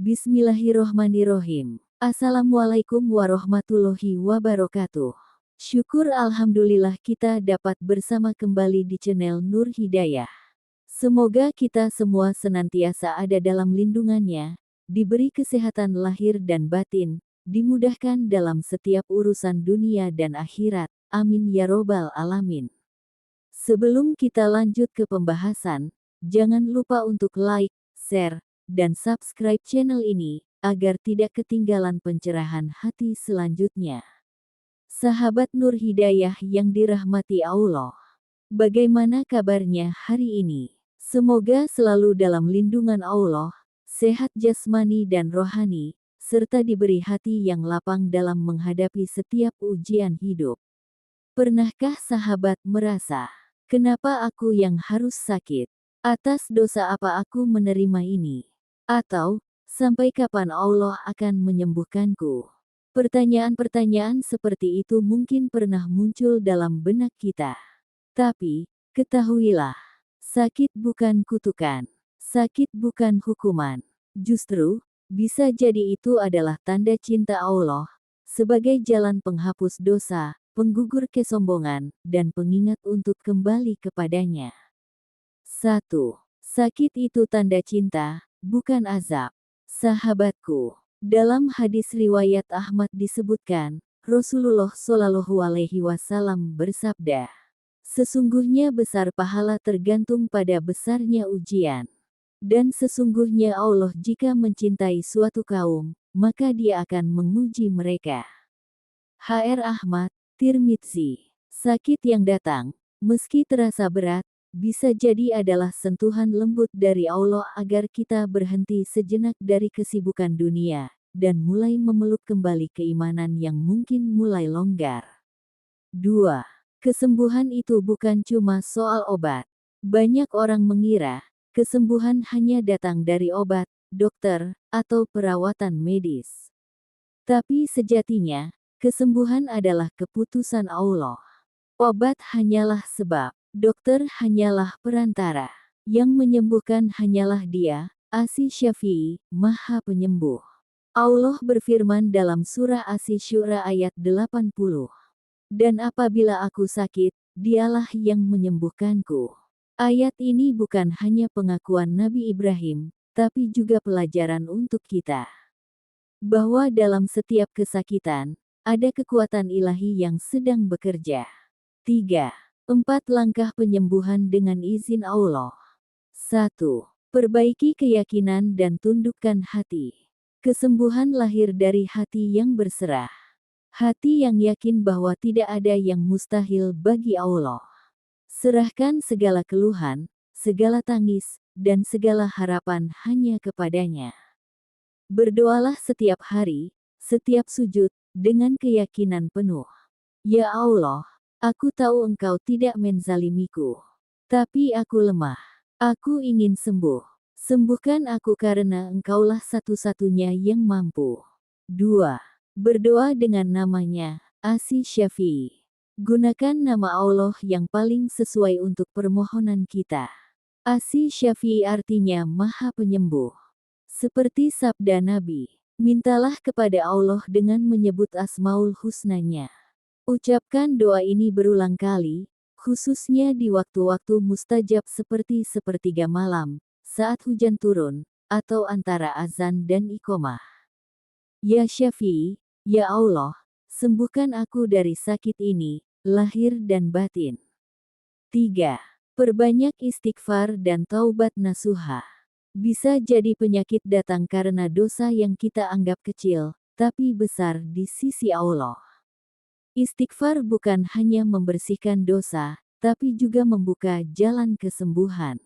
Bismillahirrohmanirrohim. Assalamualaikum warahmatullahi wabarakatuh. Syukur alhamdulillah kita dapat bersama kembali di channel Nur Hidayah. Semoga kita semua senantiasa ada dalam lindungannya, diberi kesehatan lahir dan batin, dimudahkan dalam setiap urusan dunia dan akhirat. Amin ya robbal alamin. Sebelum kita lanjut ke pembahasan, jangan lupa untuk like, share, dan subscribe channel ini, agar tidak ketinggalan pencerahan hati selanjutnya. Sahabat Nur Hidayah yang dirahmati Allah, bagaimana kabarnya hari ini? Semoga selalu dalam lindungan Allah, sehat jasmani dan rohani, serta diberi hati yang lapang dalam menghadapi setiap ujian hidup. Pernahkah sahabat merasa, kenapa aku yang harus sakit? Atas dosa apa aku menerima ini? Atau, sampai kapan Allah akan menyembuhkanku? Pertanyaan-pertanyaan seperti itu mungkin pernah muncul dalam benak kita. Tapi, ketahuilah, sakit bukan kutukan, sakit bukan hukuman. Justru, bisa jadi itu adalah tanda cinta Allah, sebagai jalan penghapus dosa, penggugur kesombongan, dan pengingat untuk kembali kepadanya. 1. Sakit itu tanda cinta, bukan azab. Sahabatku, dalam hadis riwayat Ahmad disebutkan, Rasulullah Shallallahu Alaihi Wasallam bersabda, sesungguhnya besar pahala tergantung pada besarnya ujian. Dan sesungguhnya Allah jika mencintai suatu kaum, maka Dia akan menguji mereka. H.R. Ahmad, Tirmidzi. Sakit yang datang, meski terasa berat, bisa jadi adalah sentuhan lembut dari Allah agar kita berhenti sejenak dari kesibukan dunia, dan mulai memeluk kembali keimanan yang mungkin mulai longgar. 2. Kesembuhan itu bukan cuma soal obat. Banyak orang mengira, kesembuhan hanya datang dari obat, dokter, atau perawatan medis. Tapi sejatinya, kesembuhan adalah keputusan Allah. Obat hanyalah sebab. Dokter hanyalah perantara. Yang menyembuhkan hanyalah Dia, Asy-Syafi'i, Maha Penyembuh. Allah berfirman dalam surah Asy-Syu'ara ayat 80. Dan apabila aku sakit, Dialah yang menyembuhkanku. Ayat ini bukan hanya pengakuan Nabi Ibrahim, tapi juga pelajaran untuk kita. Bahwa dalam setiap kesakitan, ada kekuatan ilahi yang sedang bekerja. 3. 4 langkah penyembuhan dengan izin Allah. 1. Perbaiki keyakinan dan tundukkan hati. Kesembuhan lahir dari hati yang berserah. Hati yang yakin bahwa tidak ada yang mustahil bagi Allah. Serahkan segala keluhan, segala tangis, dan segala harapan hanya kepadanya. Berdoalah setiap hari, setiap sujud, dengan keyakinan penuh. Ya Allah, aku tahu Engkau tidak menzalimiku. Tapi aku lemah. Aku ingin sembuh. Sembuhkan aku karena Engkaulah satu-satunya yang mampu. 2. Berdoa dengan namanya, Asy-Syafi'i. Gunakan nama Allah yang paling sesuai untuk permohonan kita. Asy-Syafi'i artinya Maha Penyembuh. Seperti sabda Nabi, mintalah kepada Allah dengan menyebut Asmaul Husna-Nya. Ucapkan doa ini berulang kali, khususnya di waktu-waktu mustajab seperti sepertiga malam, saat hujan turun, atau antara azan dan iqomah. Ya Syafi'i, ya Allah, sembuhkan aku dari sakit ini, lahir dan batin. 3. Perbanyak istighfar dan taubat nasuha. Bisa jadi penyakit datang karena dosa yang kita anggap kecil, tapi besar di sisi Allah. Istighfar bukan hanya membersihkan dosa, tapi juga membuka jalan kesembuhan.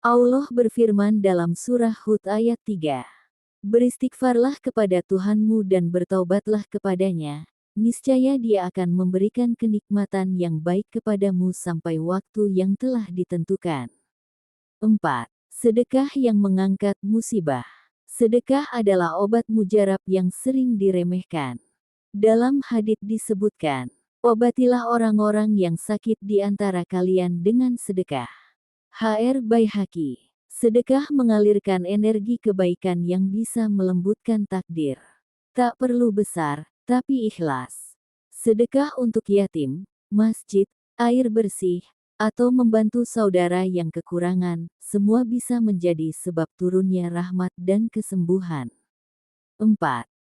Allah berfirman dalam surah Hud ayat 3. Beristighfarlah kepada Tuhanmu dan bertaubatlah kepadanya, niscaya Dia akan memberikan kenikmatan yang baik kepadamu sampai waktu yang telah ditentukan. 4. Sedekah yang mengangkat musibah. Sedekah adalah obat mujarab yang sering diremehkan. Dalam hadits disebutkan, obatilah orang-orang yang sakit di antara kalian dengan sedekah. H.R. Baihaqi. Sedekah mengalirkan energi kebaikan yang bisa melembutkan takdir. Tak perlu besar, tapi ikhlas. Sedekah untuk yatim, masjid, air bersih, atau membantu saudara yang kekurangan, semua bisa menjadi sebab turunnya rahmat dan kesembuhan. 4.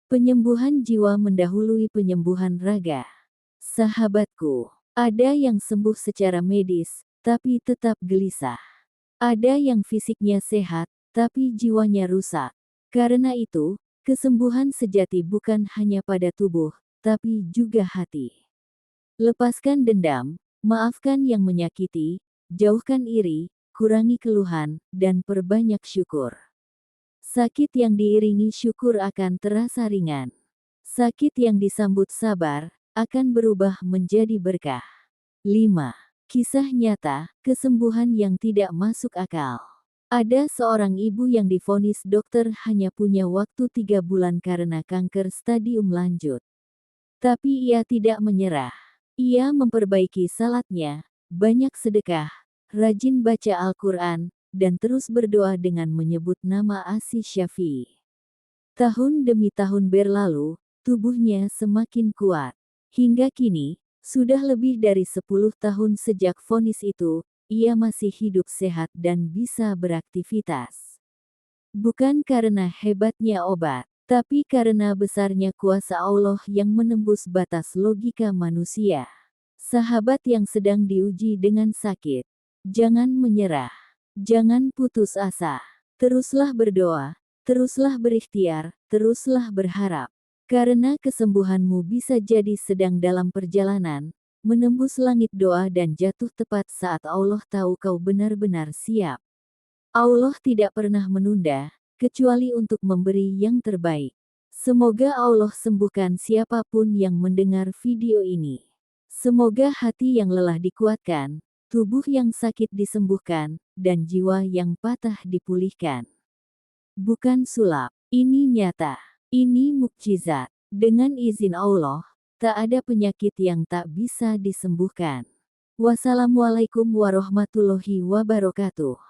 Penyembuhan jiwa mendahului penyembuhan raga. Sahabatku, ada yang sembuh secara medis, tapi tetap gelisah. Ada yang fisiknya sehat, tapi jiwanya rusak. Karena itu, kesembuhan sejati bukan hanya pada tubuh, tapi juga hati. Lepaskan dendam, maafkan yang menyakiti, jauhkan iri, kurangi keluhan, dan perbanyak syukur. Sakit yang diiringi syukur akan terasa ringan. Sakit yang disambut sabar, akan berubah menjadi berkah. 5. Kisah nyata, kesembuhan yang tidak masuk akal. Ada seorang ibu yang divonis dokter hanya punya waktu 3 bulan karena kanker stadium lanjut. Tapi ia tidak menyerah. Ia memperbaiki salatnya, banyak sedekah, rajin baca Al-Quran, dan terus berdoa dengan menyebut nama Asy Syafi'i. Tahun demi tahun berlalu, tubuhnya semakin kuat. Hingga kini, sudah lebih dari 10 tahun sejak vonis itu, ia masih hidup sehat dan bisa beraktivitas. Bukan karena hebatnya obat, tapi karena besarnya kuasa Allah yang menembus batas logika manusia. Sahabat yang sedang diuji dengan sakit, jangan menyerah, jangan putus asa, teruslah berdoa, teruslah berikhtiar, teruslah berharap. Karena kesembuhanmu bisa jadi sedang dalam perjalanan, menembus langit doa dan jatuh tepat saat Allah tahu kau benar-benar siap. Allah tidak pernah menunda, kecuali untuk memberi yang terbaik. Semoga Allah sembuhkan siapapun yang mendengar video ini. Semoga hati yang lelah dikuatkan, tubuh yang sakit disembuhkan, dan jiwa yang patah dipulihkan. Bukan sulap, ini nyata. Ini mukjizat. Dengan izin Allah, tak ada penyakit yang tak bisa disembuhkan. Wassalamualaikum warahmatullahi wabarakatuh.